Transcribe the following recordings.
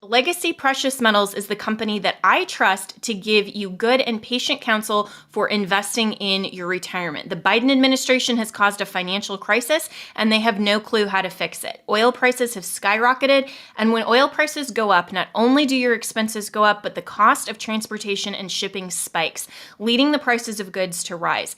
Legacy Precious Metals is the company that I trust to give you good and patient counsel for investing in your retirement. The Biden administration has caused a financial crisis, and they have no clue how to fix it. Oil prices have skyrocketed, and when oil prices go up, not only do your expenses go up, but the cost of transportation and shipping spikes, leading the prices of goods to rise.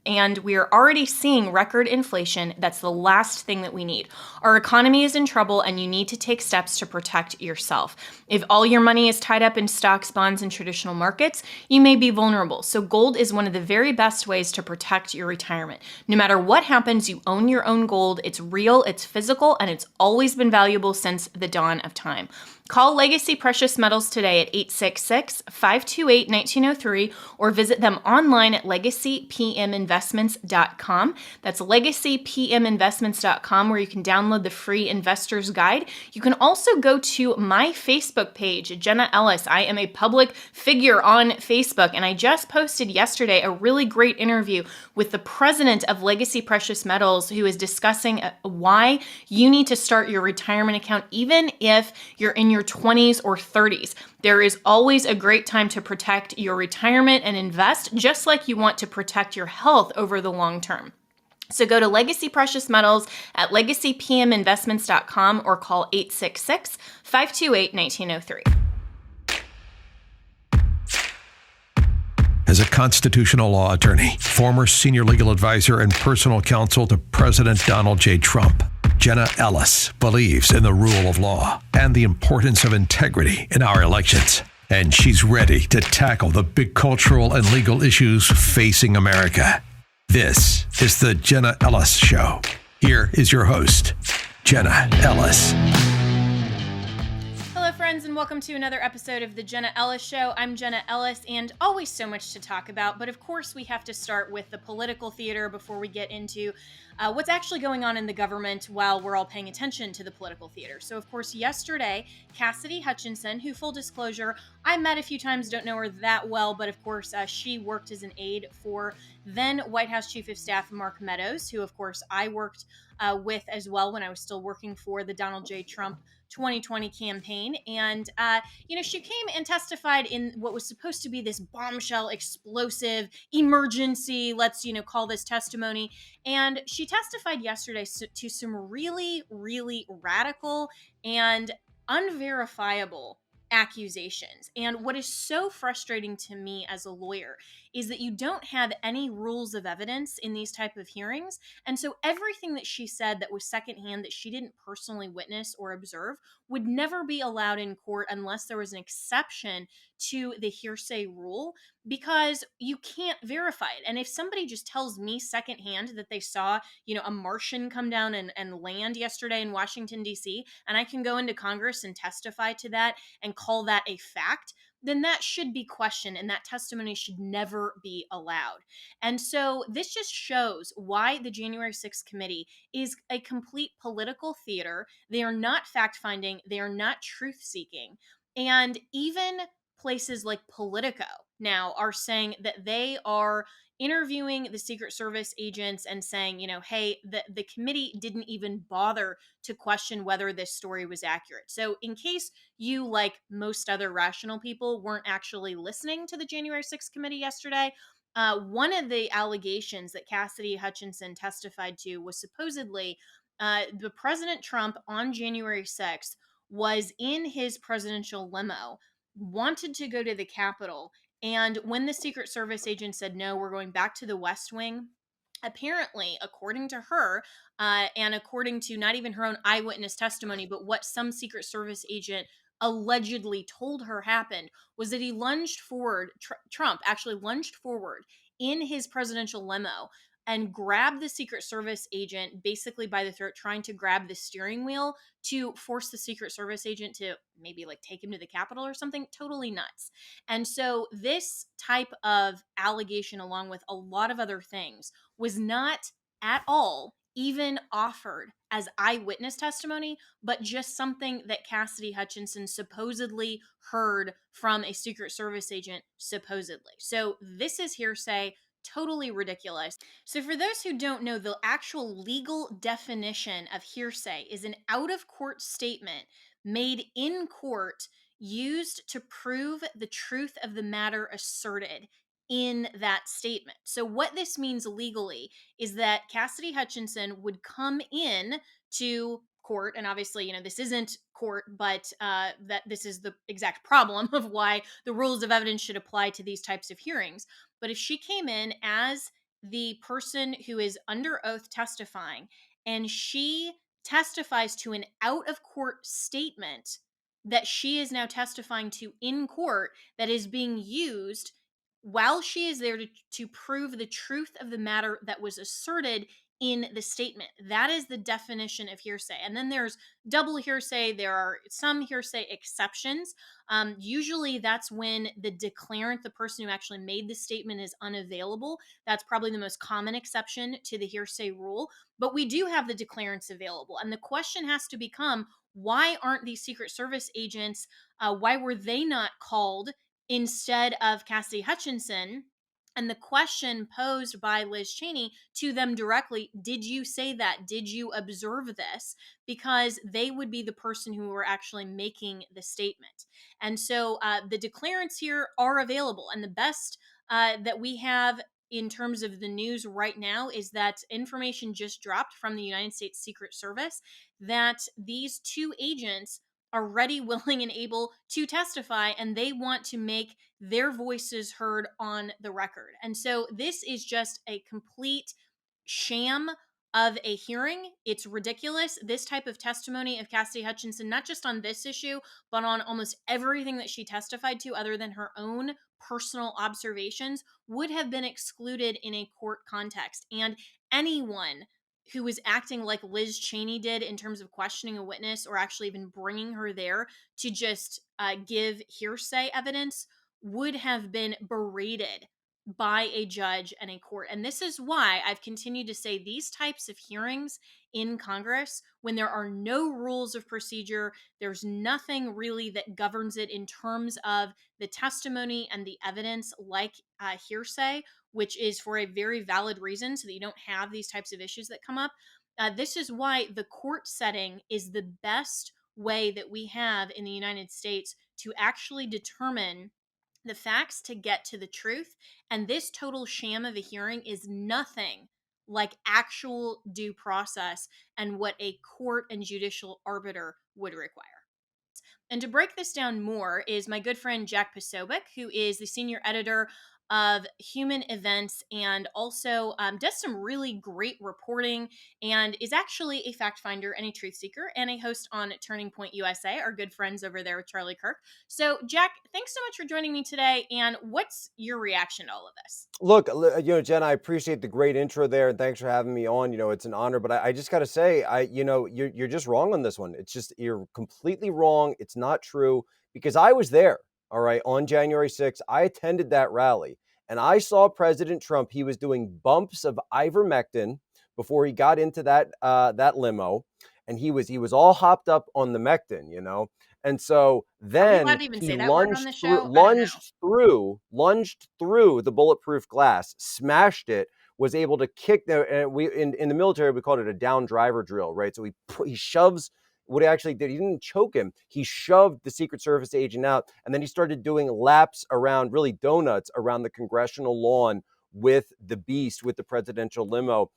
And we are already seeing record inflation. That's the last thing that we need. Our economy is in trouble, and you need to take steps to protect yourself. If all your money is tied up in stocks, bonds, and traditional markets, you may be vulnerable. So gold is one of the very best ways to protect your retirement. No matter what happens, you own your own gold. It's real, it's physical, and it's always been valuable since the dawn of time. Call Legacy Precious Metals today at 866-528-1903 or visit them online at legacypminvestments.com. That's legacypminvestments.com, where you can download the free investor's guide. You can also go to my Facebook page, Jenna Ellis. I am a public figure on Facebook, and I just posted yesterday a really great interview with the president of Legacy Precious Metals, who is discussing why you need to start your retirement account even if you're in your 20s or 30s. There is always a great time to protect your retirement and invest, just like you want to protect your health over the long term. So go to Legacy Precious Metals at legacypminvestments.com or call 866-528-1903. As a constitutional law attorney, former senior legal advisor, and personal counsel to President Donald J. Trump, Jenna Ellis believes in the rule of law and the importance of integrity in our elections. And she's ready to tackle the big cultural and legal issues facing America. This is the Jenna Ellis Show. Here is your host, Jenna Ellis. Hello, friends, and welcome to another episode of the Jenna Ellis Show. I'm Jenna Ellis, and always so much to talk about. But of course, we have to start with the political theater before we get into what's actually going on in the government while we're all paying attention to the political theater. So, of course, yesterday, Cassidy Hutchinson, who, full disclosure, I met a few times, don't know her that well, but of course, she worked as an aide for then White House Chief of Staff Mark Meadows, who, of course, I worked with as well when I was still working for the Donald J. Trump 2020 campaign. And, she came and testified in what was supposed to be this bombshell, explosive, emergency, let's, call this testimony. And she testified yesterday to some really, really radical and unverifiable accusations. And what is so frustrating to me as a lawyer is that you don't have any rules of evidence in these type of hearings. And so everything that she said that was secondhand, that she didn't personally witness or observe, would never be allowed in court unless there was an exception to the hearsay rule, because you can't verify it. And if somebody just tells me secondhand that they saw, a Martian come down and land yesterday in Washington, D.C., and I can go into Congress and testify to that and call that a fact, then that should be questioned, and that testimony should never be allowed. And so this just shows why the January 6th committee is a complete political theater. They are not fact-finding. They are not truth-seeking. And even places like Politico now are saying that they are interviewing the Secret Service agents and saying, hey, the committee didn't even bother to question whether this story was accurate. So in case you, like most other rational people, weren't actually listening to the January 6th committee yesterday, one of the allegations that Cassidy Hutchinson testified to was supposedly the President Trump on January 6th was in his presidential limo, wanted to go to the Capitol, and when the Secret Service agent said, no, we're going back to the West Wing, apparently, according to her, and according to not even her own eyewitness testimony, but what some Secret Service agent allegedly told her happened, was that he lunged forward, Trump actually lunged forward in his presidential limo and grabbed the Secret Service agent basically by the throat, trying to grab the steering wheel to force the Secret Service agent to maybe take him to the Capitol or something. Totally nuts. And so this type of allegation, along with a lot of other things, was not at all even offered as eyewitness testimony, but just something that Cassidy Hutchinson supposedly heard from a Secret Service agent, supposedly. So this is hearsay. Totally ridiculous. So for those who don't know, the actual legal definition of hearsay is an out-of-court statement made in court used to prove the truth of the matter asserted in that statement. So what this means legally is that Cassidy Hutchinson would come in to court, and obviously, this isn't court, but that this is the exact problem of why the rules of evidence should apply to these types of hearings. But if she came in as the person who is under oath testifying, and she testifies to an out of court statement that she is now testifying to in court that is being used while she is there to prove the truth of the matter that was asserted in the statement. That is the definition of hearsay. And then there's double hearsay. There are some hearsay exceptions. Usually that's when the declarant, the person who actually made the statement, is unavailable. That's probably the most common exception to the hearsay rule. But we do have the declarants available. And the question has to become, why aren't these Secret Service agents, why were they not called instead of Cassidy Hutchinson? And the question posed by Liz Cheney to them directly, did you say that? Did you observe this? Because they would be the person who were actually making the statement. And so the declarants here are available. And the best that we have in terms of the news right now is that information just dropped from the United States Secret Service that these two agents are ready, willing, and able to testify, and they want to make their voices heard on the record. And so this is just a complete sham of a hearing. It's ridiculous. This type of testimony of Cassidy Hutchinson, not just on this issue, but on almost everything that she testified to other than her own personal observations, would have been excluded in a court context. And anyone who was acting like Liz Cheney did in terms of questioning a witness or actually even bringing her there to just give hearsay evidence would have been berated by a judge and a court. And this is why I've continued to say these types of hearings in Congress, when there are no rules of procedure, there's nothing really that governs it in terms of the testimony and the evidence, like hearsay, which is for a very valid reason so that you don't have these types of issues that come up. This is why the court setting is the best way that we have in the United States to actually determine the facts to get to the truth. And this total sham of a hearing is nothing like actual due process and what a court and judicial arbiter would require. And to break this down more is my good friend Jack Posobiec, who is the senior editor of Human Events and also does some really great reporting and is actually a fact finder and a truth seeker and a host on Turning Point USA, our good friends over there with Charlie Kirk. So, Jack, thanks so much for joining me today. And what's your reaction to all of this? Look, Jen, I appreciate the great intro there, and thanks for having me on. It's an honor, but I just got to say, you're just wrong on this one. It's just, you're completely wrong. It's not true, because I was there, all right, on January 6th. I attended that rally, and I saw President Trump. He was doing bumps of ivermectin before he got into that limo, and he was all hopped up on the mectin. And so then he lunged through the bulletproof glass, smashed it, was able to kick and we in the military we called it a down driver drill, right? So he shoves what he actually did. He didn't choke him. He shoved the Secret Service agent out, and then he started doing laps around, really donuts around the congressional lawn with the beast, with the presidential limo.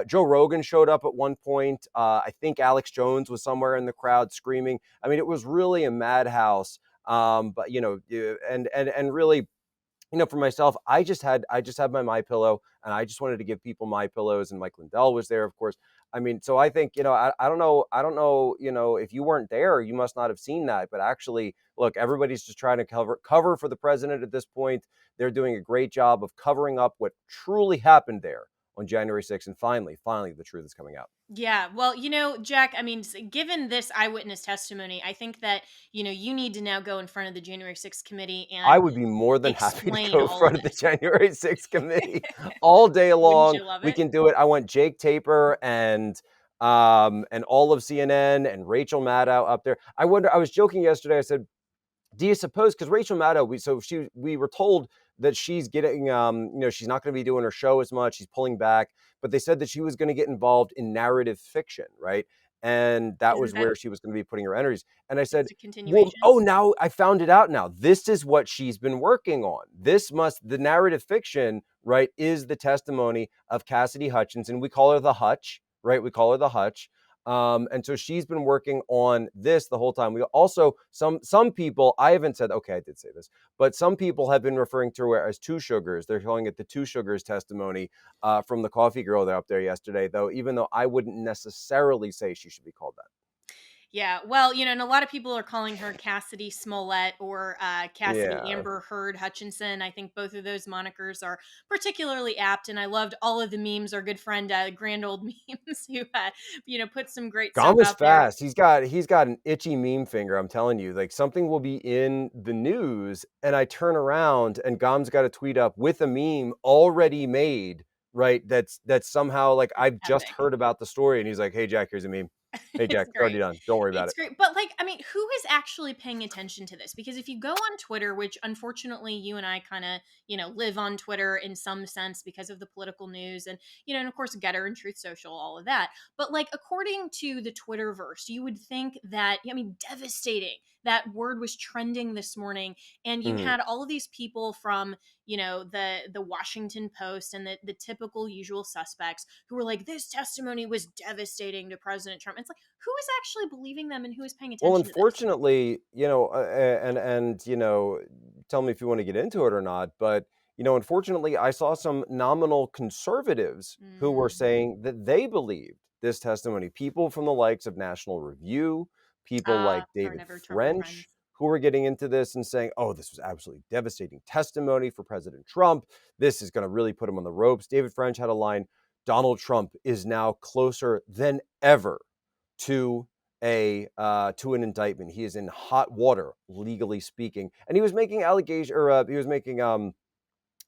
Joe Rogan showed up at one point. I think Alex Jones was somewhere in the crowd screaming. I mean, it was really a madhouse. But and really, for myself, I just had my MyPillow, and I just wanted to give people MyPillows, and Mike Lindell was there, of course. I mean, so I think, I don't know, if you weren't there, you must not have seen that. But actually, look, everybody's just trying to cover for the president at this point. They're doing a great job of covering up what truly happened there on January 6th. And finally, the truth is coming out. Yeah. Well, Jack, I mean, given this eyewitness testimony, I think that, you need to now go in front of the January 6th committee and I would be more than happy to go in front of the January 6th committee all day long. Wouldn't you love it? We can do it. I want Jake Tapper and all of CNN and Rachel Maddow up there. I was joking yesterday. I said, do you suppose, because Rachel Maddow, we were told that she's getting, she's not going to be doing her show as much. She's pulling back, but they said that she was going to get involved in narrative fiction, right? And that was Isn't that where she was going to be putting her energies. And I said, just a well, continuation? oh, now I found it out now. This is what she's been working on. The narrative fiction, right, is the testimony of Cassidy Hutchinson. We call her the Hutch, right? We call her the Hutch. And so she's been working on this the whole time. We also, some people, I haven't said, okay, I did say this, but some people have been referring to her as Two Sugars. They're calling it the Two Sugars testimony from the coffee girl that up there yesterday, though, even though I wouldn't necessarily say she should be called that. Yeah, well, and a lot of people are calling her Cassidy Smollett or Cassidy Yeah. Amber Heard Hutchinson. I think both of those monikers are particularly apt, and I loved all of the memes. Our good friend, Grand Old Memes, who put some great stuff Gom is out there. fast. He's got an itchy meme finger. I'm telling you, like something will be in the news, and I turn around, and Gom's got a tweet up with a meme already made. Right? That's somehow like I've just Epic. heard about the story, and he's like, "Hey Jack, here's a meme. Hey Jack, It's it's already great. done. Don't worry about It's it." great. But who is actually paying attention to this? Because if you go on Twitter, which unfortunately you and I kind of, live on Twitter in some sense because of the political news and, and of course Getter and Truth Social, all of that. But according to the Twitterverse, you would think that, devastating. That word was trending this morning, and you Mhm. had all of these people from, the Washington Post and the typical usual suspects who were like, this testimony was devastating to President Trump. It's like, who is actually believing them and who is paying Well, attention to this? unfortunately, tell me if you want to get into it or not, but unfortunately, I saw some nominal conservatives who were Mm. saying that they believed this testimony. People from the likes of National Review, people like Our David never Trumper French, friends. who were getting into this and saying, "Oh, this was absolutely devastating testimony for President Trump. This is going to really put him on the ropes." David French had a line: "Donald Trump is now closer than ever to to an indictment. He is in hot water, legally speaking." And he was making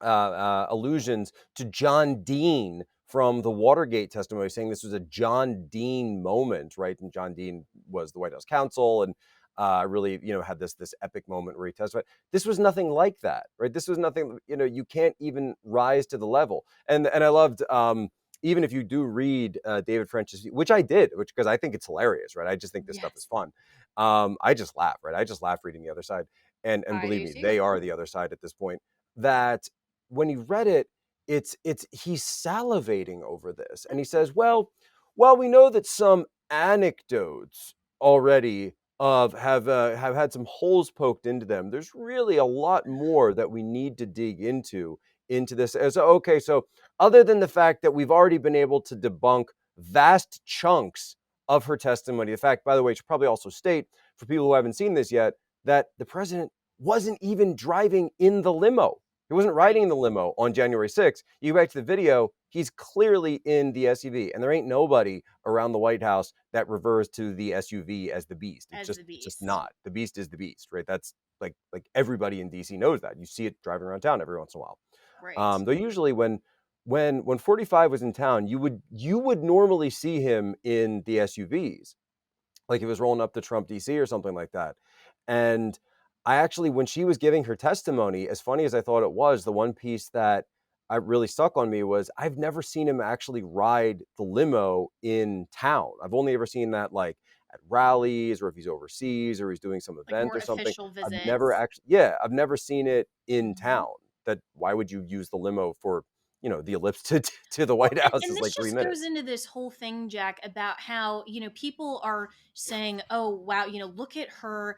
allusions to John Dean from the Watergate testimony, saying this was a John Dean moment, right? And John Dean was the White House counsel, and really, had this epic moment where he testified. This was nothing like that, right? This was nothing. You can't even rise to the level. And I loved. Even if you do read David French's, which I did, because I think it's hilarious, right? I just think this stuff is Yes, fun. I just laugh, right? I just laugh reading the other side, and I believe do me, too. they are the other side at this point. That when he read it, it's he's salivating over this, and he says, well, we know that some anecdotes already have had some holes poked into them. There's really a lot more that we need to dig into this. So okay, so other than the fact that we've already been able to debunk vast chunks of her testimony, the fact, by the way, should probably also state for people who haven't seen this yet, that the president wasn't even driving in the limo. He wasn't riding Right. in the limo on January 6th. You go back to the video, he's clearly in the SUV, and there ain't nobody around the White House that refers to the SUV as the beast. As the It's just beast. not. The beast is the beast, right? That's like everybody in DC knows that. You see it driving around town every once in a while. Right. Though usually when 45 was in town, you would normally see him in the SUVs, like he was rolling up to Trump DC or something like that. And I actually, when she was giving her testimony, as funny as I thought it was, the one piece that I really stuck on me was I've never seen him actually ride the limo in town. I've only ever seen that like at rallies or if he's overseas or he's doing some Like event more or something. official I've never visits. actually, yeah, I've never seen it in Mhm. town. That why would you use the limo for, the ellipse to the Well, White House and is this like three just goes minutes. into this whole thing, Jack, about how, people are saying, oh, wow, look at her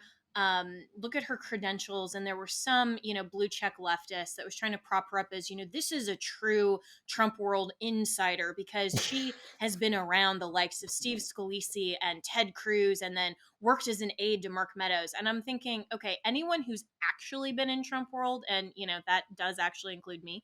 credentials. And there were some, blue check leftists that was trying to prop her up as, this is a true Trump world insider because she has been around the likes of Steve Scalise and Ted Cruz and then worked as an aide to Mark Meadows. And I'm thinking, okay, anyone who's actually been in Trump world, and, that does actually include me,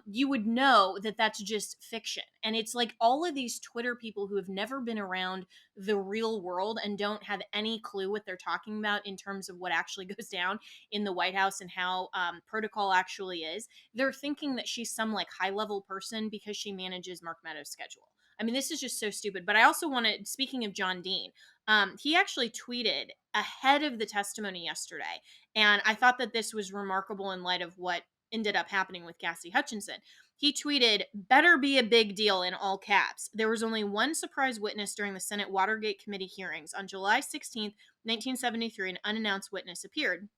you would know that that's just fiction. And it's like all of these Twitter people who have never been around the real world and don't have any clue what they're talking about in terms of what actually goes down in the White House and how protocol actually is. They're thinking that she's some like high level person because she manages Mark Meadows' schedule. I mean, this is just so stupid. But I also wanted, speaking of John Dean, he actually tweeted ahead of the testimony yesterday. And I thought that this was remarkable in light of what ended up happening with Cassidy Hutchinson. He tweeted, "Better be a big deal," in all caps. There was only one surprise witness during the Senate Watergate Committee hearings. On July 16th, 1973, an unannounced witness appeared.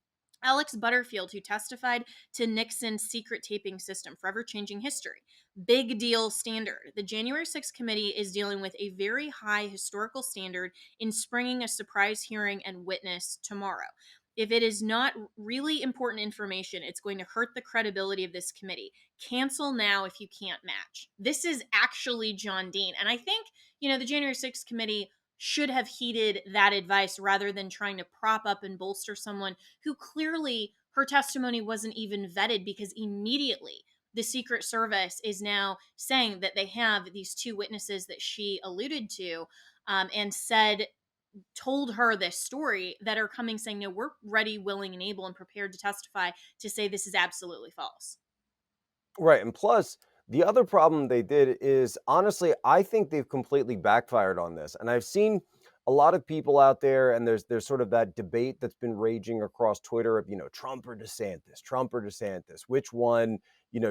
Alex Butterfield, who testified to Nixon's secret taping system, forever changing history. Big deal standard. The January 6th committee is dealing with a very high historical standard in springing a surprise hearing and witness tomorrow. If it is not really important information, it's going to hurt the credibility of this committee. Cancel now if you can't match. This is actually John Dean. And I think, the January 6th committee should have heeded that advice rather than trying to prop up and bolster someone who clearly her testimony wasn't even vetted, because immediately the Secret Service is now saying that they have these two witnesses that she alluded to, and told her this story, that are coming saying, no, we're ready, willing, and able and prepared to testify to say this is absolutely false. Right. And plus, the other problem they did is, honestly, I think they've completely backfired on this. And I've seen a lot of people out there, and there's sort of that debate that's been raging across Twitter of, Trump or DeSantis, which one,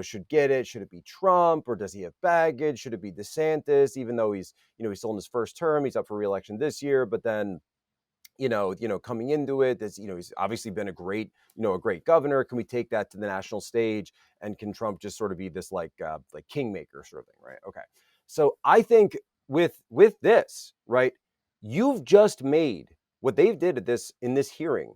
should get it? Should it be Trump, or does he have baggage? Should it be DeSantis, even though he's still in his first term, he's up for re-election this year, but then coming into it, he's obviously been a great governor. Can we take that to the national stage? And can Trump just sort of be this like kingmaker sort of thing, right? Okay. So I think with this, right, you've just made what they've did in this hearing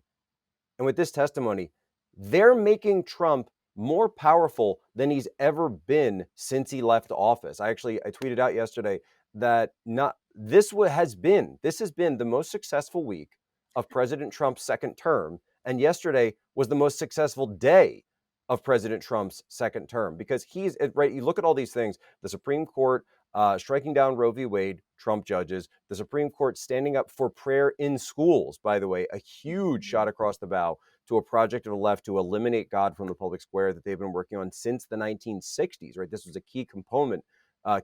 and with this testimony, they're making Trump more powerful than he's ever been since he left office. I tweeted out yesterday that this has been the most successful week of President Trump's second term, and yesterday was the most successful day of President Trump's second term, because he's right. You look at all these things: the Supreme Court striking down Roe v. Wade, Trump judges; the Supreme Court standing up for prayer in schools. By the way, a huge shot across the bow to a project of the left to eliminate God from the public square that they've been working on since the 1960s. Right, this was a key component of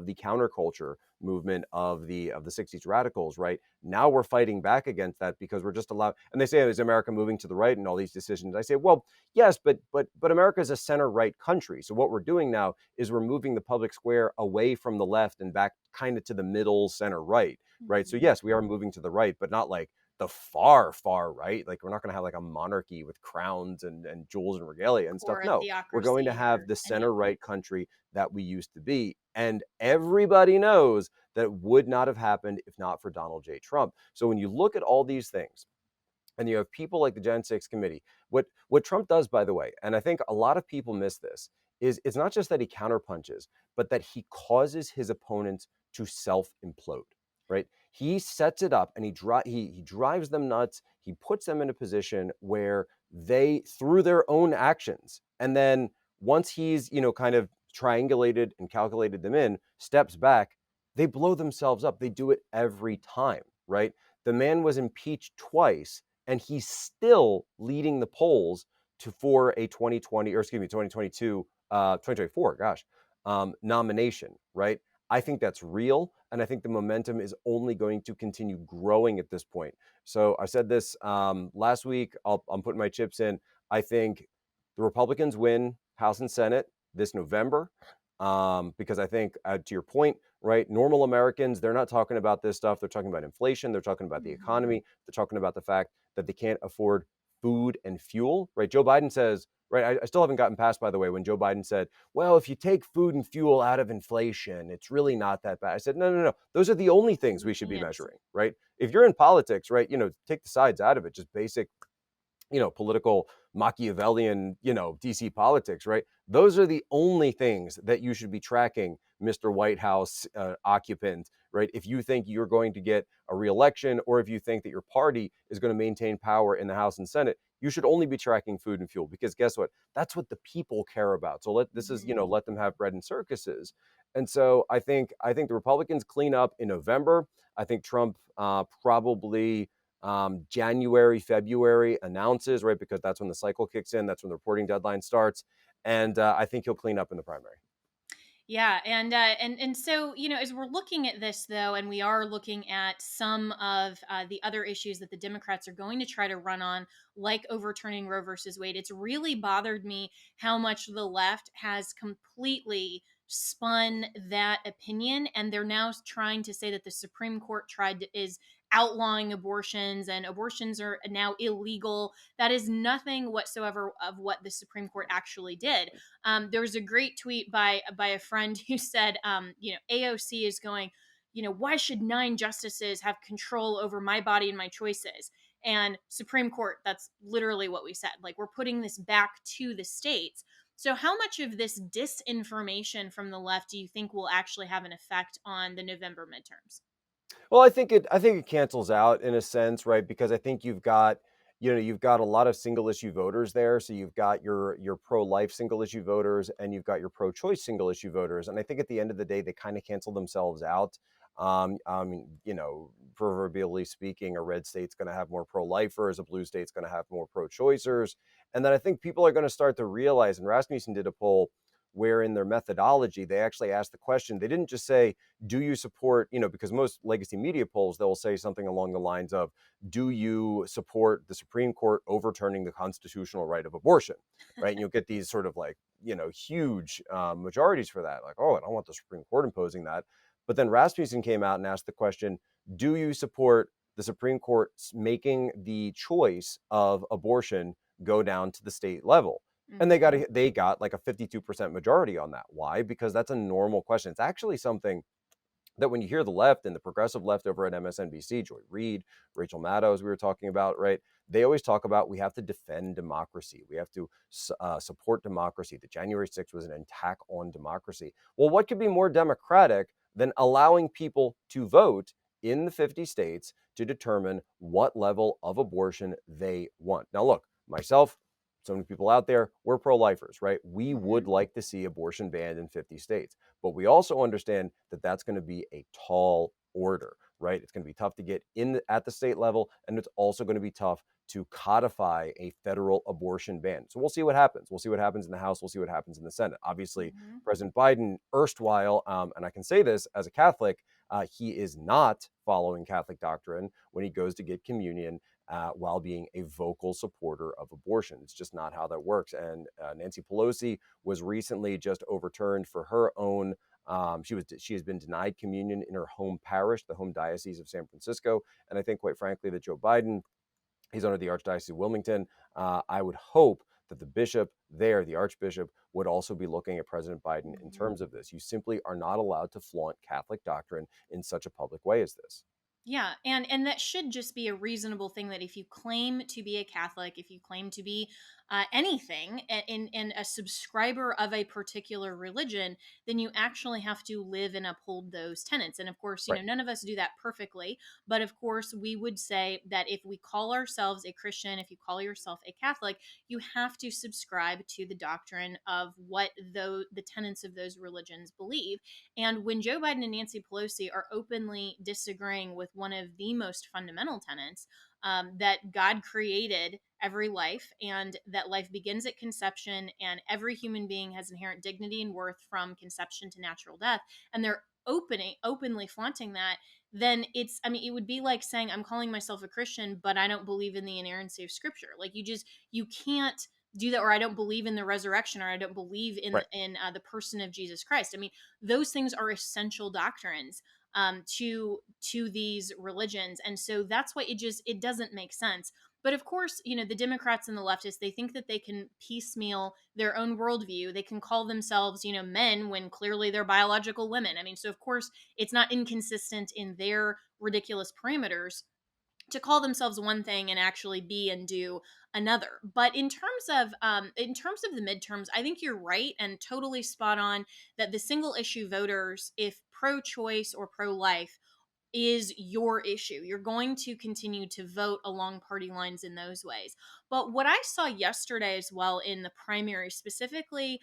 the counterculture movement of the 60s radicals. Right now, we're fighting back against that because we're just allowed. And they say, is America moving to the right and all these decisions? I say, well, yes, but America is a center right country. So what we're doing now is we're moving the public square away from the left and back kind of to the middle center right. Right. So yes, we are moving to the right, but not like the far right. Like, we're not going to have like a monarchy with crowns and jewels and regalia and stuff. No, we're going to have the center right country that we used to be. And everybody knows that would not have happened if not for Donald J. Trump. So when you look at all these things, and you have people like the Gen 6 committee, what Trump does, by the way, and I think a lot of people miss this, is it's not just that he counterpunches, but that he causes his opponents to self-implode. Right? He sets it up and he drives them nuts. He puts them in a position where they, through their own actions, and then once he's, kind of triangulated and calculated them in, steps back, they blow themselves up. They do it every time, right? The man was impeached twice, and he's still leading the polls for a 2022, 2024, nomination, right? I think that's real, and I think the momentum is only going to continue growing at this point. So I said this last week. I'm putting my chips in. I think the Republicans win House and Senate this November, because I think, to your point, right, normal Americans, they're not talking about this stuff. They're talking about inflation. They're talking about the economy. They're talking about the fact that they can't afford food and fuel, right? Joe Biden says, right, I still haven't gotten past, by the way, when Joe Biden said, well, if you take food and fuel out of inflation, it's really not that bad. I said, no. Those are the only things we should be measuring, right? If you're in politics, right, take the sides out of it, just basic, political Machiavellian, DC politics, right? Those are the only things that you should be tracking, Mr. White House occupant, right? If you think you're going to get a reelection, or if you think that your party is going to maintain power in the House and Senate, you should only be tracking food and fuel, because guess what? That's what the people care about. So let them have bread and circuses. And so I think the Republicans clean up in November. I think Trump probably January, February announces, right? Because that's when the cycle kicks in. That's when the reporting deadline starts. And I think he'll clean up in the primary. Yeah, and so as we're looking at this though, and we are looking at some of the other issues that the Democrats are going to try to run on, like overturning Roe versus Wade, it's really bothered me how much the left has completely spun that opinion, and they're now trying to say that the Supreme Court is outlawing abortions, and abortions are now illegal. That is nothing whatsoever of what the Supreme Court actually did. There was a great tweet by a friend who said, AOC is going, why should 9 justices have control over my body and my choices? And Supreme Court, that's literally what we said. Like, we're putting this back to the states. So, how much of this disinformation from the left do you think will actually have an effect on the November midterms? Well, I think it cancels out in a sense, right? Because I think you've got a lot of single issue voters there. So you've got your pro-life single issue voters and you've got your pro-choice single issue voters. And I think at the end of the day, they kind of cancel themselves out. I mean, proverbially speaking, a red state's going to have more pro-lifers, a blue state's going to have more pro-choicers. And then I think people are going to start to realize, and Rasmussen did a poll where in their methodology, they actually asked the question. They didn't just say, do you support, because most legacy media polls, they'll say something along the lines of, do you support the Supreme Court overturning the constitutional right of abortion? Right. And you'll get these sort of like, huge majorities for that. Like, oh, I don't want the Supreme Court imposing that. But then Rasmussen came out and asked the question, do you support the Supreme Court making the choice of abortion go down to the state level? And they got like a 52% majority on that. Why? Because that's a normal question. It's actually something that when you hear the left and the progressive left over at MSNBC, Joy Reid, Rachel Maddow, as we were talking about, right? They always talk about we have to defend democracy. We have to support democracy. The January 6th was an attack on democracy. Well, what could be more democratic than allowing people to vote in the 50 states to determine what level of abortion they want? Now, look, myself, so many people out there, we're pro-lifers, right? We would like to see abortion banned in 50 states. But we also understand that that's going to be a tall order, right? It's going to be tough to get at the state level, and it's also going to be tough to codify a federal abortion ban. So we'll see what happens. We'll see what happens in the House. We'll see what happens in the Senate. Obviously, President Biden, erstwhile, and I can say this as a Catholic, he is not following Catholic doctrine when he goes to get communion while being a vocal supporter of abortion. It's just not how that works. And Nancy Pelosi was recently just overturned for her own. She has been denied communion in her home parish, the home diocese of San Francisco. And I think, quite frankly, that Joe Biden, he's under the Archdiocese of Wilmington. I would hope that the bishop there, the archbishop, would also be looking at President Biden in terms of this. You simply are not allowed to flaunt Catholic doctrine in such a public way as this. Yeah, and that should just be a reasonable thing, that if you claim to be a Catholic, if you claim to be anything in a subscriber of a particular religion, then you actually have to live and uphold those tenets. And of course, Right. none of us do that perfectly, but of course, we would say that if we call ourselves a Christian, if you call yourself a Catholic, you have to subscribe to the doctrine of what the tenets of those religions believe. And when Joe Biden and Nancy Pelosi are openly disagreeing with one of the most fundamental tenets, that God created every life and that life begins at conception and every human being has inherent dignity and worth from conception to natural death, and they're openly flaunting that, then it would be like saying, I'm calling myself a Christian, but I don't believe in the inerrancy of Scripture. Like, you can't do that. Or I don't believe in the resurrection, or I don't believe in Right. the person of Jesus Christ. Those things are essential doctrines to these religions, and so that's why it doesn't make sense. But of course, the Democrats and the leftists, they think that they can piecemeal their own worldview. They can call themselves, men, when clearly they're biological women. So of course it's not inconsistent in their ridiculous parameters to call themselves one thing and actually be and do another. But in terms of the midterms, I think you're right and totally spot on that the single issue voters, if pro-choice or pro-life is your issue, you're going to continue to vote along party lines in those ways. But what I saw yesterday as well in the primary, specifically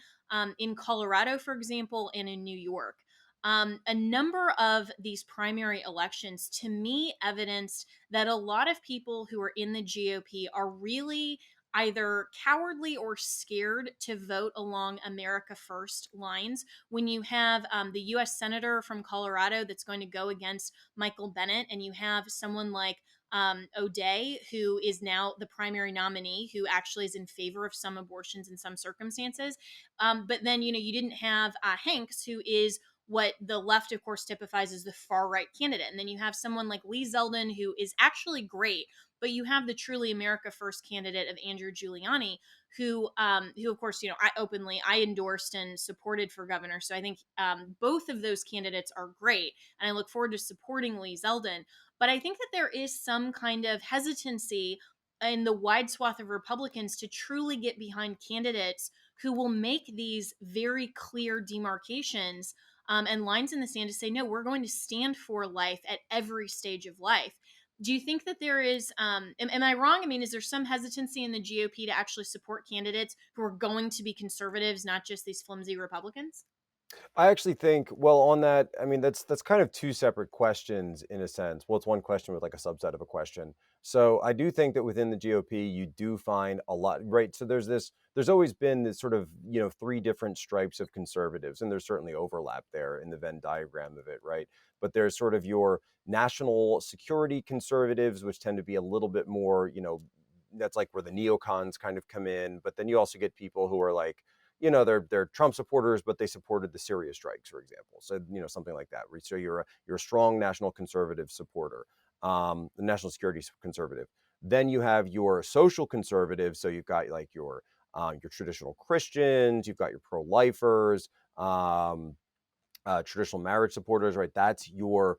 in Colorado, for example, and in New York, a number of these primary elections to me evidenced that a lot of people who are in the GOP are really either cowardly or scared to vote along America First lines. When you have the U.S. Senator from Colorado that's going to go against Michael Bennet, and you have someone like O'Day, who is now the primary nominee, who actually is in favor of some abortions in some circumstances. But then, you didn't have Hanks, who is what the left, of course, typifies as the far right candidate. And then you have someone like Lee Zeldin, who is actually great, but you have the truly America First candidate of Andrew Giuliani, who of course, I endorsed and supported for governor. So I think both of those candidates are great, and I look forward to supporting Lee Zeldin. But I think that there is some kind of hesitancy in the wide swath of Republicans to truly get behind candidates who will make these very clear demarcations and lines in the sand to say, no, we're going to stand for life at every stage of life. Do you think that there is, am I wrong? I mean, is there some hesitancy in the GOP to actually support candidates who are going to be conservatives, not just these flimsy Republicans? I actually think, well, on that, I mean, that's kind of two separate questions in a sense. Well, it's one question with like a subset of a question. So I do think that within the GOP, you do find a lot, right? So there's always been this sort of, three different stripes of conservatives, and there's certainly overlap there in the Venn diagram of it, right? But there's sort of your national security conservatives, which tend to be a little bit more, that's like where the neocons kind of come in. But then you also get people who are like, they're Trump supporters, but they supported the Syria strikes, for example. So, something like that. So you're a strong national conservative supporter, the national security conservative. Then you have your social conservatives. So you've got like your traditional Christians, you've got your pro-lifers, traditional marriage supporters, right? That's your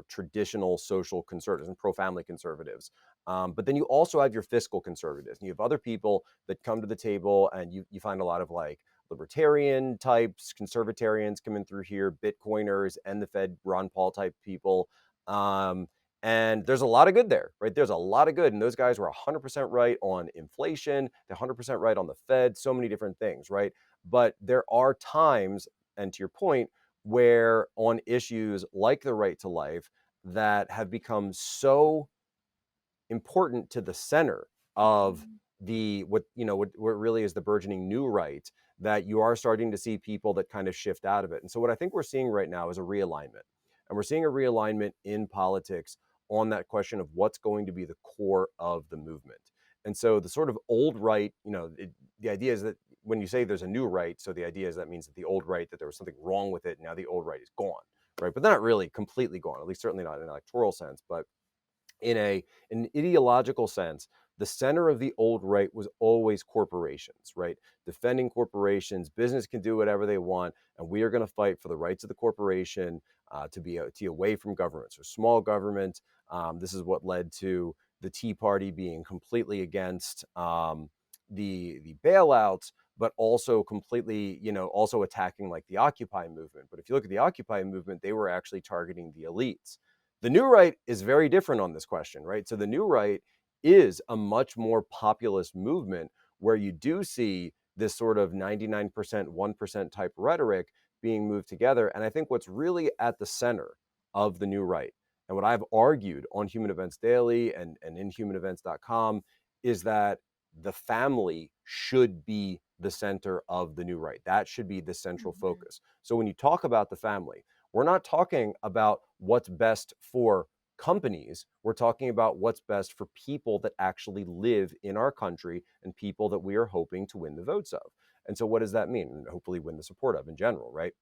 traditional social conservatives and pro-family conservatives. But then you also have your fiscal conservatives, and you have other people that come to the table, and you find a lot of like libertarian types, conservatarians coming through here, Bitcoiners, and the Fed, Ron Paul type people. And there's a lot of good there, right? There's a lot of good. And those guys were 100% right on inflation. They're 100% right on the Fed, so many different things, right? But there are times, and to your point, where on issues like the right to life that have become so important to the center of what really is the burgeoning new right, that you are starting to see people that kind of shift out of it. And so what I think we're seeing right now is a realignment. And we're seeing a realignment in politics on that question of what's going to be the core of the movement. And so the sort of old right, the idea is that when you say there's a new right, so the idea is that means that the old right, that there was something wrong with it, now the old right is gone, right? But they're not really completely gone, at least certainly not in an electoral sense. But in an ideological sense, the center of the old right was always corporations, right? Defending corporations, business can do whatever they want, and we are going to fight for the rights of the corporation to be away from government, so small government. This is what led to the Tea Party being completely against the bailouts, but also completely, also attacking like the Occupy movement. But if you look at the Occupy movement, they were actually targeting the elites. The new right is very different on this question, right? So the new right is a much more populist movement where you do see this sort of 99%, 1% type rhetoric being moved together. And I think what's really at the center of the new right, and what I've argued on Human Events Daily and in humanevents.com, is that the family should be the center of the new right. That should be the central focus. So when you talk about the family, we're not talking about what's best for companies. We're talking about what's best for people that actually live in our country and people that we are hoping to win the votes of. And so what does that mean? And hopefully win the support of in general, right?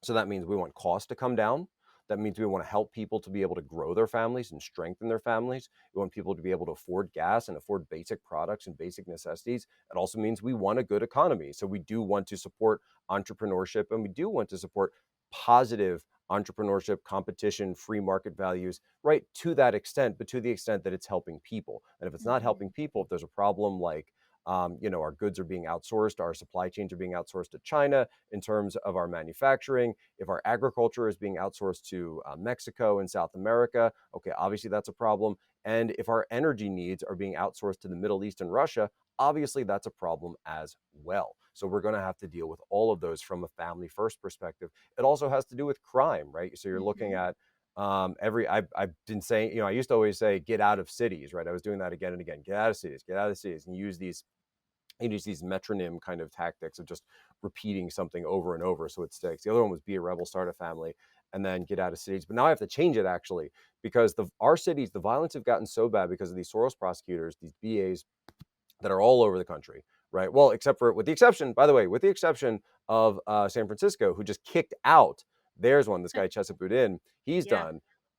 So that means we want costs to come down. That means we want to help people to be able to grow their families and strengthen their families. We want people to be able to afford gas and afford basic products and basic necessities. It also means we want a good economy. So we do want to support entrepreneurship, and we do want to support positive entrepreneurship, competition, free market values, right, to that extent, but to the extent that it's helping people. And if it's not helping people, if there's a problem like our goods are being outsourced, our supply chains are being outsourced to China in terms of our manufacturing, if our agriculture is being outsourced to Mexico and South America, okay, obviously that's a problem. And if our energy needs are being outsourced to the Middle East and Russia, obviously that's a problem as well. So we're going to have to deal with all of those from a family first perspective. It also has to do with crime, right? So you're looking at I've been saying, I used to always say, get out of cities, right? I was doing that again and again, get out of cities, get out of cities, and use these metronym kind of tactics of just repeating something over and over so it sticks. The other one was be a rebel, start a family, and then get out of cities. But now I have to change it actually, because our cities, the violence have gotten so bad because of these Soros prosecutors, these BAs that are all over the country, right? Well, with the exception, by the way, with the exception of San Francisco, who just kicked out. There's one, this guy Chesa Boudin, he's Yeah.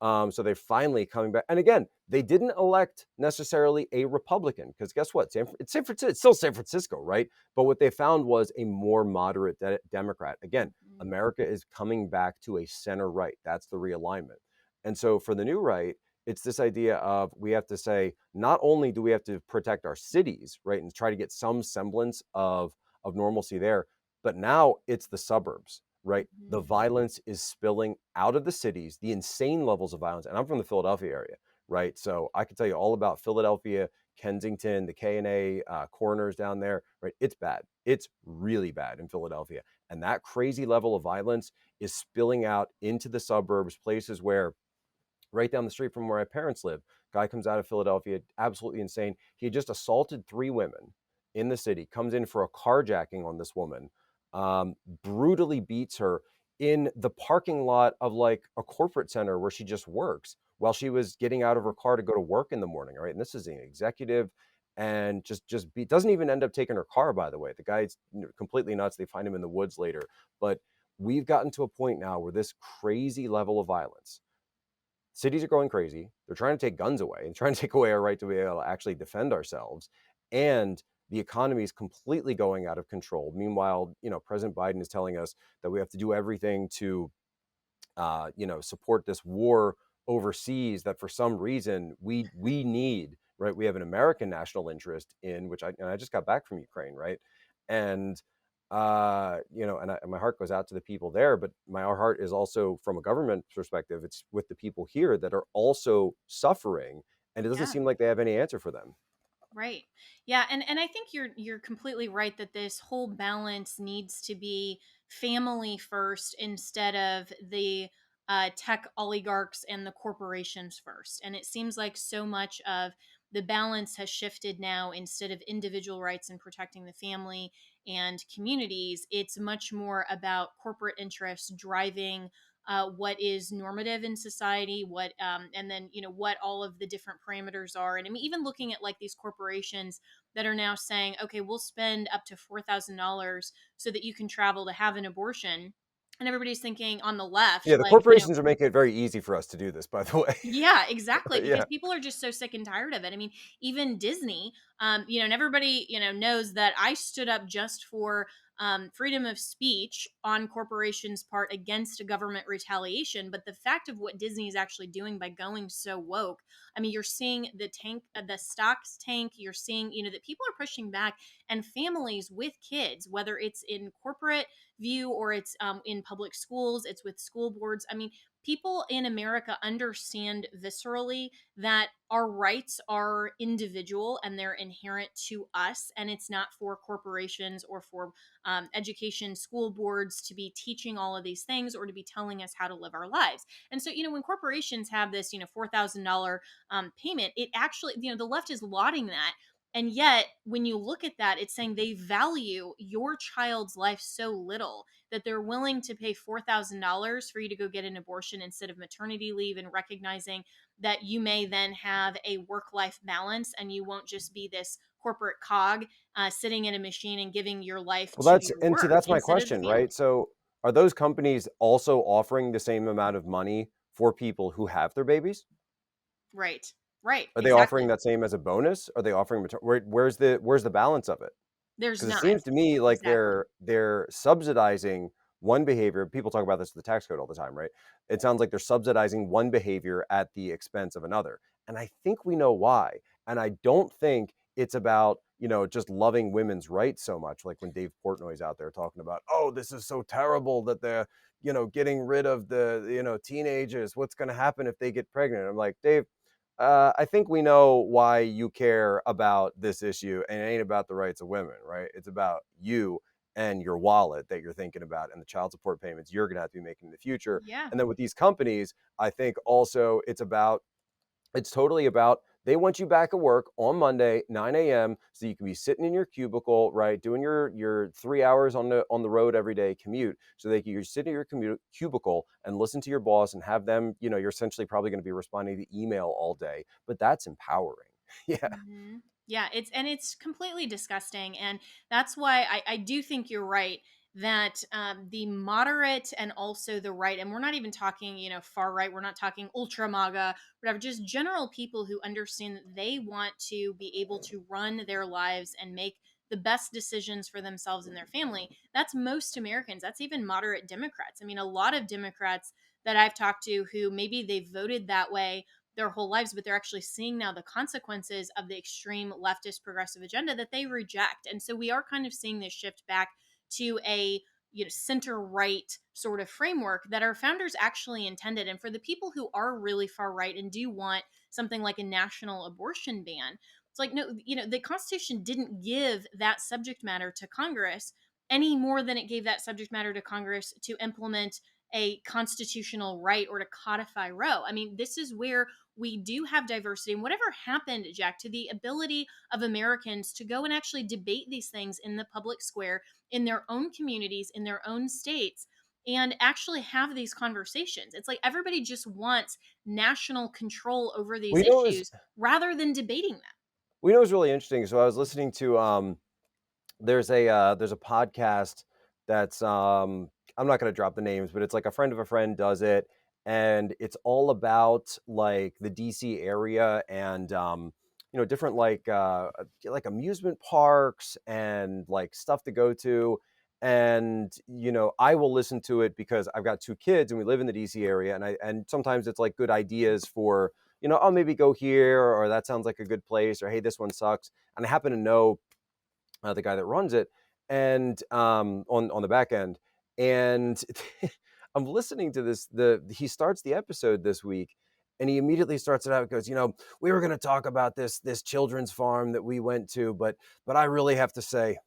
done. So they're finally coming back. And again, they didn't elect necessarily a Republican, because guess what? It's still San Francisco, right? But what they found was a more moderate Democrat. Again, America is coming back to a center right. That's the realignment. And so for the new right, it's this idea of, we have to say, not only do we have to protect our cities, right, and try to get some semblance of normalcy there, but now it's the suburbs, right? The violence is spilling out of the cities, the insane levels of violence. And I'm from the Philadelphia area, right? So I can tell you all about Philadelphia, Kensington, the K&A corners down there, right? It's bad. It's really bad in Philadelphia. And that crazy level of violence is spilling out into the suburbs, places where, right down the street from where my parents live, guy comes out of Philadelphia, absolutely insane. He had just assaulted 3 women in the city, comes in for a carjacking on this woman, brutally beats her in the parking lot of like a corporate center where she just works, while she was getting out of her car to go to work in the morning, right? And this is an executive, and doesn't even end up taking her car, by the way. The guy's completely nuts. They find him in the woods later. But we've gotten to a point now where this crazy level of violence, cities are going crazy. They're trying to take guns away and trying to take away our right to be able to actually defend ourselves. And the economy is completely going out of control. Meanwhile, President Biden is telling us that we have to do everything to, support this war overseas that for some reason we need, right? We have an American national interest in, which I just got back from Ukraine, right? And and my heart goes out to the people there, but my heart is also, from a government perspective, it's with the people here that are also suffering, and it doesn't seem like they have any answer for them. Right. Yeah, and I think you're completely right that this whole balance needs to be family first instead of the tech oligarchs and the corporations first. And it seems like so much of the balance has shifted now. Instead of individual rights and protecting the family and communities, it's much more about corporate interests driving what is normative in society, and then what all of the different parameters are. And I mean, even looking at like these corporations that are now saying, okay, we'll spend up to $4,000 so that you can travel to have an abortion, and everybody's thinking on the left, Yeah, the like, corporations are making it very easy for us to do this, by the way. yeah, exactly. Yeah. Because people are just so sick and tired of it. I mean, even Disney, and everybody, knows that I stood up just for freedom of speech on corporations' part against a government retaliation. But the fact of what Disney is actually doing by going so woke, I mean, you're seeing the stocks tank. You're seeing, that people are pushing back, and families with kids, whether it's in corporate view or it's in public schools, it's with school boards. I mean, people in America understand viscerally that our rights are individual and they're inherent to us. And it's not for corporations or for education school boards to be teaching all of these things or to be telling us how to live our lives. And so, when corporations have this, $4,000 payment, it actually, the left is lauding that. And yet, when you look at that, it's saying they value your child's life so little that they're willing to pay $4,000 for you to go get an abortion instead of maternity leave, and recognizing that you may then have a work-life balance and you won't just be this corporate cog sitting in a machine and giving your life Well, to your work that's my instead of the question, right? family. So are those companies also offering the same amount of money for people who have their babies? Right. Right. Are they offering Exactly. that same as a bonus? Are they offering where's the balance of it? There's Because it none. seems to me like Exactly. they're subsidizing one behavior. People talk about this in the tax code all the time, right? It sounds like they're subsidizing one behavior at the expense of another. And I think we know why. And I don't think it's about, just loving women's rights so much. Like when Dave Portnoy's out there talking about, oh, this is so terrible that they're, getting rid of the, teenagers. What's going to happen if they get pregnant? I'm like, Dave, I think we know why you care about this issue, and it ain't about the rights of women, right? It's about you. and your wallet that you're thinking about, and the child support payments you're going to have to be making in the future. Yeah. And then with these companies, I think also it's totally about, they want you back at work on Monday, 9 a.m., so you can be sitting in your cubicle, right, doing your 3 hours on the road every day commute, so you're sitting in your cubicle and listen to your boss and have them, you're essentially probably going to be responding to email all day, but that's empowering. Yeah. Mm-hmm. Yeah, it's completely disgusting, and that's why I do think you're right that the moderate and also the right, and we're not even talking far right, we're not talking ultra MAGA, whatever, just general people who understand that they want to be able to run their lives and make the best decisions for themselves and their family. That's most Americans. That's even moderate Democrats. I mean, a lot of Democrats that I've talked to who maybe they voted that way their whole lives, but they're actually seeing now the consequences of the extreme leftist progressive agenda that they reject. And so we are kind of seeing this shift back to a center right sort of framework that our founders actually intended. And for the people who are really far right and do want something like a national abortion ban, it's like, no, the Constitution didn't give that subject matter to Congress any more than it gave that subject matter to Congress to implement a constitutional right or to codify Roe. I mean, this is where we do have diversity. And whatever happened, Jack, to the ability of Americans to go and actually debate these things in the public square, in their own communities, in their own states, and actually have these conversations. It's like everybody just wants national control over these we know is issues rather than debating them. we know is really interesting. So I was listening to there's a podcast that's I'm not going to drop the names, but it's like a friend of a friend does it, and it's all about like the DC area and different like amusement parks and like stuff to go to. And I will listen to it because I've got 2 kids and we live in the DC area, and sometimes it's like good ideas for I'll maybe go here, or that sounds like a good place, or hey, this one sucks. And I happen to know the guy that runs it, and on the back end, and I'm listening to this. He starts the episode this week, and he immediately starts it out. Goes, we were going to talk about this children's farm that we went to, but I really have to say,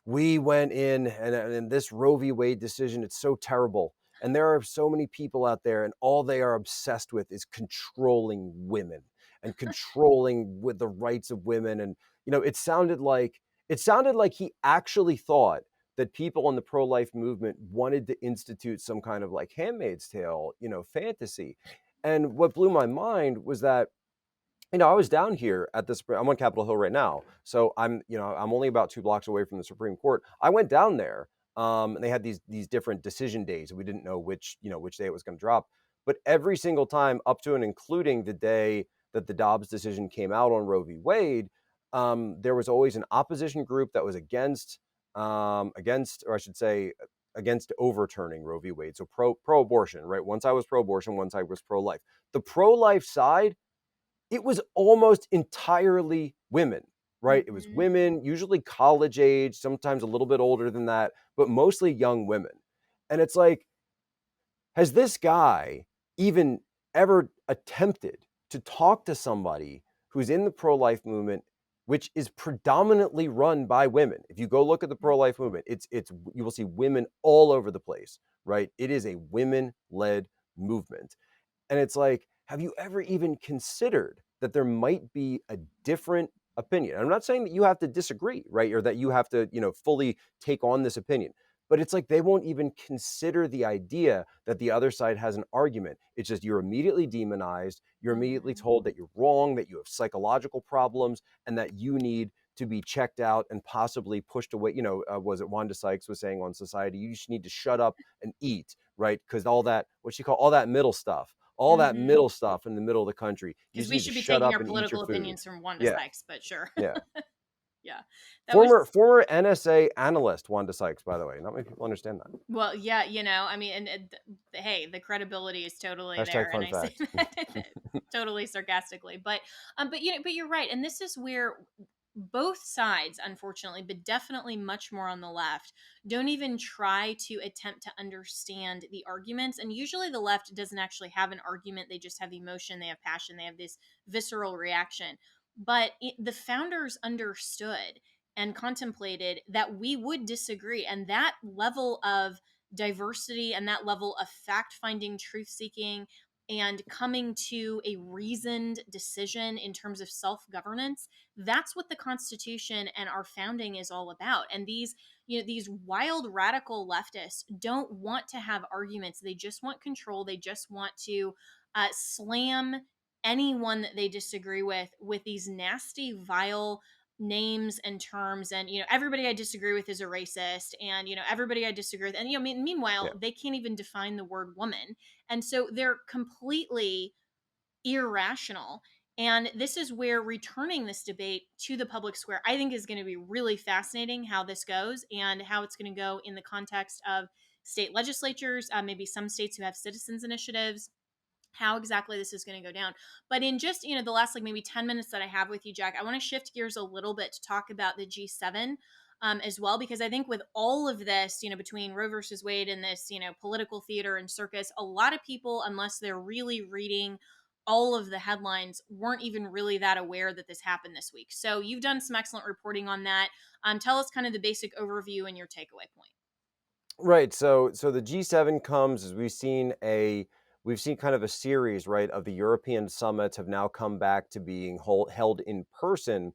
we went in, and this Roe v. Wade decision, it's so terrible. And there are so many people out there, and all they are obsessed with is controlling women and controlling with the rights of women. And it sounded like he actually thought that people in the pro-life movement wanted to institute some kind of like Handmaid's Tale, fantasy. And what blew my mind was that I was down here at this. I'm on Capitol Hill right now, so I'm only about 2 blocks away from the Supreme Court. I went down there, and they had these different decision days. We didn't know which day it was going to drop, but every single time up to and including the day that the Dobbs decision came out on Roe v. Wade, there was always an opposition group that was against, or I should say, against overturning Roe v. Wade. So pro-abortion, right? Once I was pro-abortion, once I was pro-life. The pro-life side, it was almost entirely women, right? It was women, usually college age, sometimes a little bit older than that, but mostly young women. And it's like, has this guy even ever attempted to talk to somebody who's in the pro-life movement, which is predominantly run by women? If you go look at the pro-life movement, it's you will see women all over the place, right? It is a women-led movement. And it's like, have you ever even considered that there might be a different opinion? I'm not saying that you have to disagree, right? Or that you have to, fully take on this opinion. But it's like they won't even consider the idea that the other side has an argument. It's just you're immediately demonized. You're immediately told that you're wrong, that you have psychological problems, and that you need to be checked out and possibly pushed away. Was it Wanda Sykes was saying on Society, you just need to shut up and eat, right? Because all that, what she called all that middle stuff, that middle stuff in the middle of the country. Because we should be taking our political opinions from Wanda Sykes, but sure. Yeah. Yeah. Former NSA analyst Wanda Sykes, by the way. Not many people understand that. Well, yeah, I mean, hey, the credibility is totally Hashtag there, fun and fact. I say that totally sarcastically, but you're right, and this is where both sides, unfortunately, but definitely much more on the left, don't even try to attempt to understand the arguments. And usually the left doesn't actually have an argument. They just have emotion, they have passion, they have this visceral reaction. But the founders understood and contemplated that we would disagree. And that level of diversity and that level of fact finding, truth seeking, and coming to a reasoned decision in terms of self governance, that's what the Constitution and our founding is all about. And these wild radical leftists don't want to have arguments. They just want control. They just want to slam anyone that they disagree with these nasty, vile names and terms. And everybody I disagree with is a racist, and everybody I disagree with, and meanwhile, Yeah. they can't even define the word woman. And so they're completely irrational. And this is where returning this debate to the public square, I think, is going to be really fascinating how this goes, and how it's going to go in the context of state legislatures, maybe some states who have citizens initiatives, how exactly this is going to go down. But in just the last like maybe 10 minutes that I have with you, Jack, I want to shift gears a little bit to talk about the G7 as well, because I think with all of this, between Roe versus Wade and this political theater and circus, a lot of people, unless they're really reading all of the headlines, weren't even really that aware that this happened this week. So you've done some excellent reporting on that. Tell us kind of the basic overview and your takeaway point. Right. So the G7 comes as we've seen kind of a series, right, of the European summits have now come back to being held in person,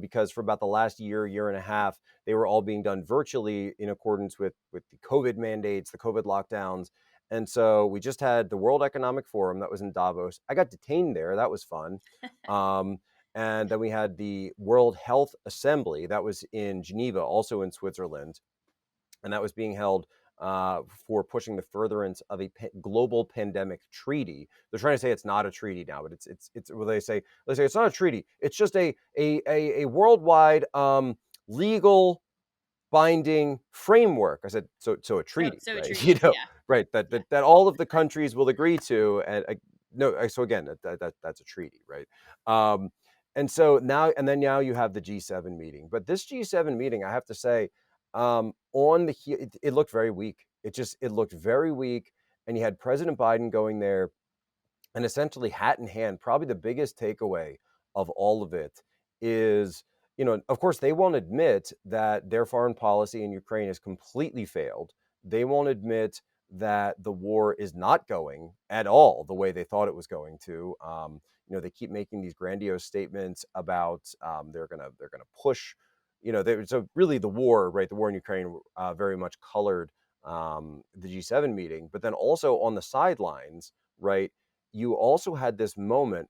because for about the last year and a half, they were all being done virtually in accordance with the COVID mandates, the COVID lockdowns. And so we just had the World Economic Forum that was in Davos. I got detained there. That was fun. And then we had the World Health Assembly that was in Geneva, also in Switzerland. And that was being held for pushing the furtherance of a global pandemic treaty. They're trying to say it's not a treaty now, but it's well, they say it's not a treaty. It's just a worldwide legal binding framework. I said so a treaty, So a right? treaty, yeah. Right, that all of the countries will agree to. And no, so again, that's a treaty, right? And so now you have the G7 meeting. But this G7 meeting, I have to say, it looked very weak. It looked very weak. And you had President Biden going there, and essentially hat in hand. Probably the biggest takeaway of all of it is, of course, they won't admit that their foreign policy in Ukraine has completely failed. They won't admit that the war is not going at all the way they thought it was going to. They keep making these grandiose statements about they're gonna push. So really the war, right? The war in Ukraine very much colored the G7 meeting, but then also on the sidelines, right? You also had this moment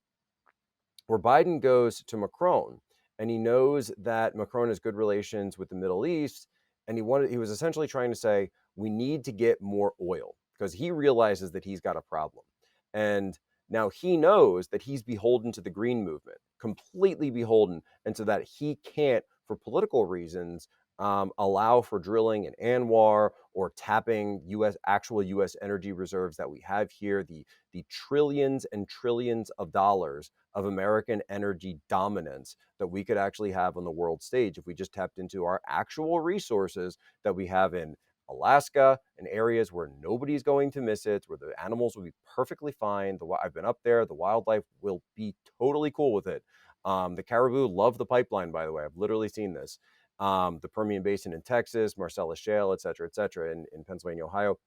where Biden goes to Macron, and he knows that Macron has good relations with the Middle East, and he was essentially trying to say, we need to get more oil, because he realizes that he's got a problem. And now he knows that he's beholden to the Green Movement, completely beholden, and so that he can't, for political reasons, allow for drilling in Anwar or tapping actual U.S. energy reserves that we have here, the trillions and trillions of dollars of American energy dominance that we could actually have on the world stage if we just tapped into our actual resources that we have in Alaska, in areas where nobody's going to miss it, where the animals will be perfectly fine. I've been up there. The wildlife will be totally cool with it. The caribou love the pipeline, by the way. I've literally seen this. The Permian Basin in Texas, Marcellus Shale, et cetera, in Pennsylvania, Ohio.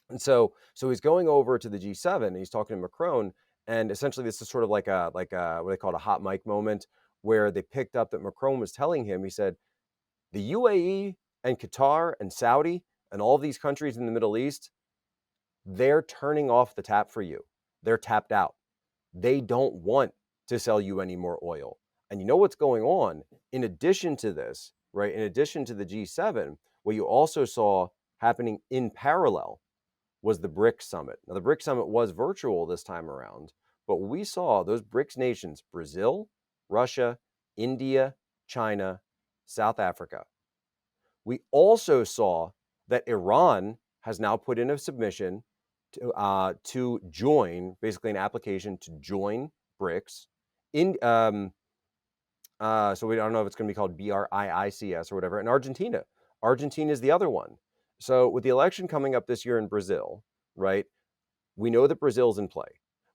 And so he's going over to the G7 and he's talking to Macron. And essentially this is sort of like a what they call a hot mic moment, where they picked up that Macron was telling him, he said, the UAE and Qatar and Saudi and all of these countries in the Middle East, they're turning off the tap for you. They're tapped out. They don't want to sell you any more oil. And you know what's going on? In addition to this, right? In addition to the G7, what you also saw happening in parallel was the BRICS summit. Now, the BRICS summit was virtual this time around, but we saw those BRICS nations, Brazil, Russia, India, China, South Africa. We also saw that Iran has now put in a submission to join, basically an application to join BRICS. So I don't know if it's going to be called BRICS or whatever. And Argentina is the other one. So with the election coming up this year in Brazil, right? We know that Brazil's in play.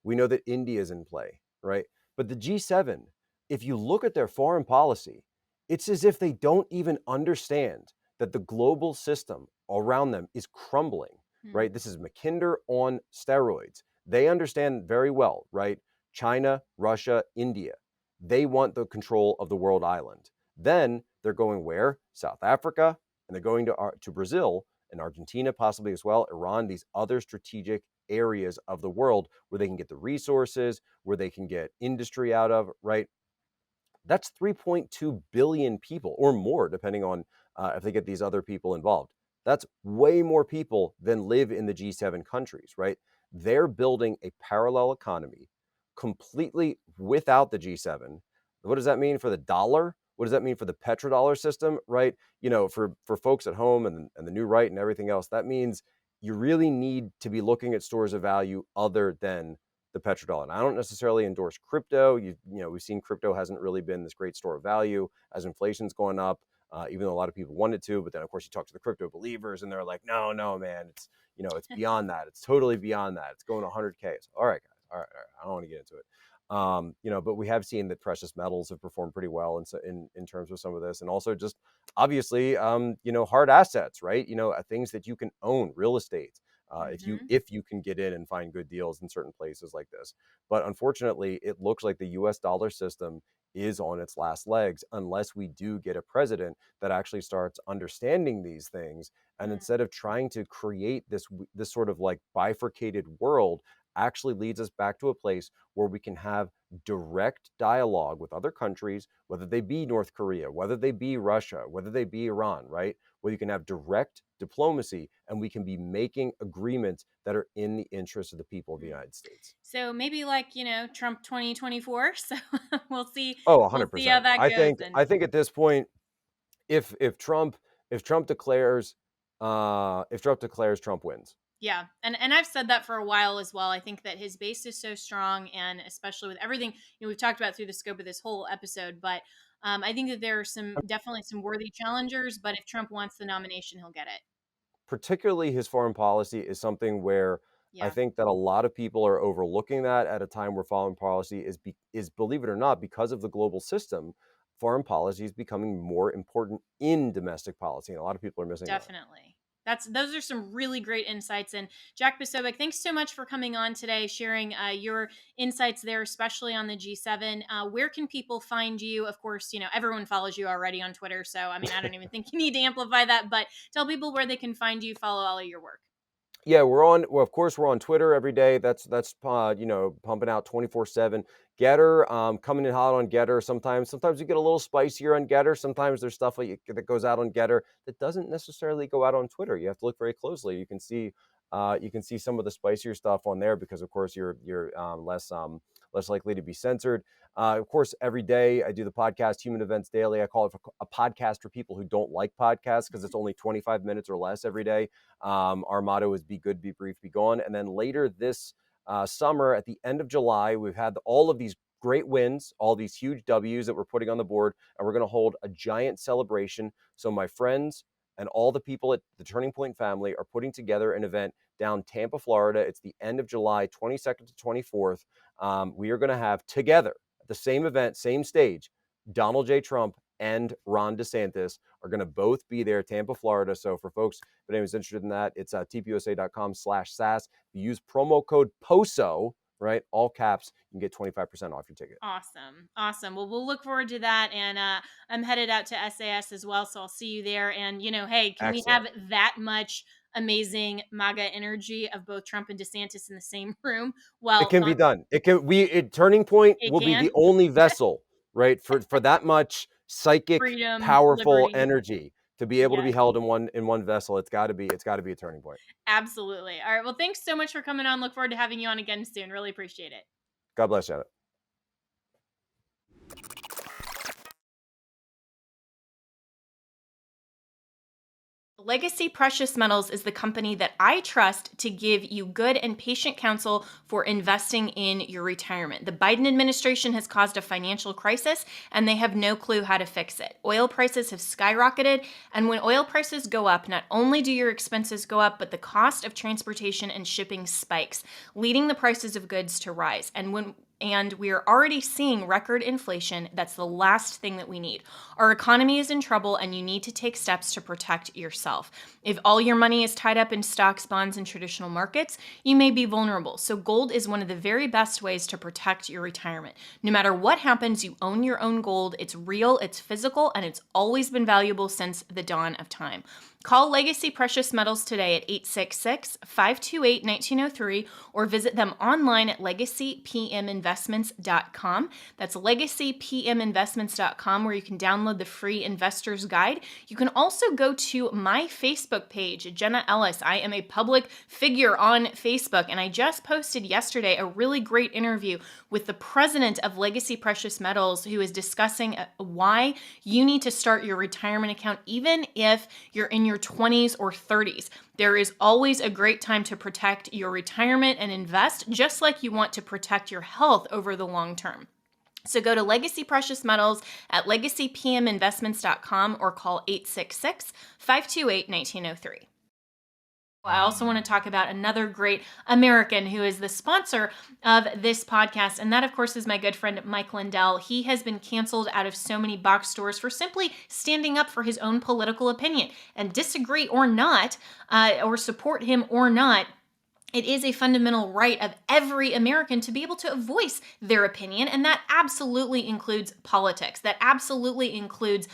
We know that India is in play, right? But the G7, if you look at their foreign policy, It's as if they don't even understand that the global system around them is crumbling, Hmm. right? This is Mackinder on steroids. They understand very well, right? China, Russia, India, they want the control of the world island. Then they're going where? South Africa, and they're going to Brazil and Argentina, possibly as well, Iran, these other strategic areas of the world where they can get the resources, where they can get industry out of, right? That's 3.2 billion people or more, depending on if they get these other people involved. That's way more people than live in the G7 countries, right? They're building a parallel economy completely without the G7. What does that mean for the dollar? What does that mean for the petrodollar system, right? For folks at home and the new right and everything else, that means you really need to be looking at stores of value other than the petrodollar. And I don't necessarily endorse crypto. We've seen crypto hasn't really been this great store of value as inflation's going up, even though a lot of people wanted to. But then, of course, you talk to the crypto believers, and they're like, no, man, it's beyond that. It's totally beyond that. It's going to 100K. So, all right, guys, all right. I don't want to get into it. But we have seen that precious metals have performed pretty well in terms of some of this, and also just obviously, hard assets, right? Things that you can own, real estate. Hmm. If you can get in and find good deals in certain places like this. But unfortunately, it looks like the US dollar system is on its last legs unless we do get a president that actually starts understanding these things, and instead of trying to create this sort of like bifurcated world, actually leads us back to a place where we can have direct dialogue with other countries, whether they be North Korea, whether they be Russia, whether they be Iran, right? Where you can have direct diplomacy and we can be making agreements that are in the interest of the people of the United States. So maybe like, Trump 2024. So we'll see. Oh, We'll see how 100%. that I goes. think And I think at this point, if if Trump if Trump declares Trump wins. yeah, and I've said that for a while as well. I think that his base is so strong, and especially with everything we've talked about through the scope of this whole episode. But I think that there are definitely some worthy challengers. But if Trump wants the nomination, he'll get it. Particularly his foreign policy is something where I Yeah, think that a lot of people are overlooking that at a time where foreign policy is believe it or not, because of the global system, foreign policy is becoming more important in domestic policy, and a lot of people are missing that. definitely. Those are some really great insights. And Jack Posobiec, thanks so much for coming on today, sharing your insights there, especially on the G7. Where can people find you? Of course, everyone follows you already on Twitter, so I mean, I don't even think you need to amplify that. But tell people where they can find you, follow all of your work. Yeah, of course, we're on Twitter every day. That's pumping out 24/7. Getter, coming in hot on Getter. Sometimes you get a little spicier on Getter. Sometimes there's stuff that goes out on Getter that doesn't necessarily go out on Twitter. You have to look very closely. You can see some of the spicier stuff on there because, of course, you're less likely to be censored. Of course, every day I do the podcast Human Events Daily. I call it a podcast for people who don't like podcasts because it's only 25 minutes or less every day. Our motto is be good, be brief, be gone. And then later this summer, at the end of July, we've had all of these great wins, all these huge W's that we're putting on the board, and we're going to hold a giant celebration. So my friends and all the people at the Turning Point family are putting together an event down Tampa, Florida. It's the end of July, 22nd to 24th. We are going to have together at the same event, same stage, Donald J. Trump and Ron DeSantis are going to both be there, Tampa, Florida. So for folks, if anyone's interested in that, it's tpusa.com/SAS. If you use promo code POSO, right, all caps, you can get 25% off your ticket. Awesome. Well, we'll look forward to that. And I'm headed out to SAS as well, so I'll see you there. And hey, can we have Excellent. that much amazing MAGA energy of both Trump and DeSantis in the same room? It Well, can be done. Turning Point it will be can. the only vessel, right, for that much psychic, Freedom, powerful liberty. energy to be able to Yes, be held in one vessel. It's got to be a Turning Point. absolutely. All right. Well, thanks so much for coming on. Look forward to having you on again soon. Really appreciate it. God bless you. Legacy Precious Metals is the company that I trust to give you good and patient counsel for investing in your retirement. The Biden administration has caused a financial crisis, and they have no clue how to fix it. Oil prices have skyrocketed, and when oil prices go up, not only do your expenses go up, but the cost of transportation and shipping spikes, leading the prices of goods to rise. and we are already seeing record inflation. That's the last thing that we need. Our economy is in trouble, and you need to take steps to protect yourself. If all your money is tied up in stocks, bonds, and traditional markets, you may be vulnerable. So gold is one of the very best ways to protect your retirement. No matter what happens, you own your own gold. It's real, it's physical, and it's always been valuable since the dawn of time. Call Legacy Precious Metals today at 866-528-1903 or visit them online at legacypminvestments.com. That's legacypminvestments.com, where you can download the free investor's guide. You can also go to my Facebook page, Jenna Ellis. I am a public figure on Facebook, and I just posted yesterday a really great interview with the president of Legacy Precious Metals, who is discussing why you need to start your retirement account even if you're in your 20s or 30s. There is always a great time to protect your retirement and invest, just like you want to protect your health over the long term. So go to Legacy Precious Metals at legacypminvestments.com or call 866-528-1903. I also want to talk about another great American who is the sponsor of this podcast, and that, of course, is my good friend Mike Lindell. He has been canceled out of so many box stores for simply standing up for his own political opinion. And disagree or not, or support him or not, it is a fundamental right of every American to be able to voice their opinion, and that absolutely includes politics. That absolutely includes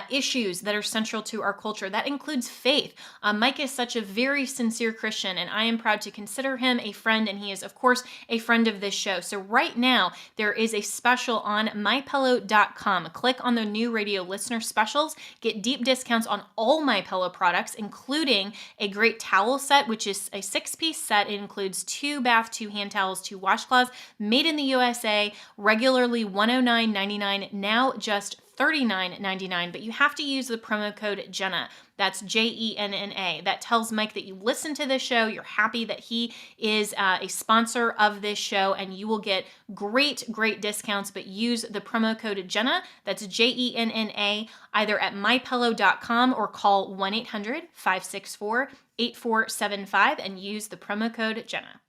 issues that are central to our culture. That includes faith. Mike is such a very sincere Christian, and I am proud to consider him a friend, and he is, of course, a friend of this show. So right now, there is a special on MyPillow.com. Click on the new radio listener specials. Get deep discounts on all MyPillow products, including a great towel set, which is a 6-piece set. It includes 2 bath, 2 hand towels, 2 washcloths, made in the USA, regularly $109.99, now just $39.99, but you have to use the promo code Jenna. That's Jenna. That tells Mike that you listen to this show, you're happy that he is a sponsor of this show, and you will get great discounts, but use the promo code Jenna, that's Jenna, either at mypillow.com or call 1-800-564-8475 and use the promo code Jenna.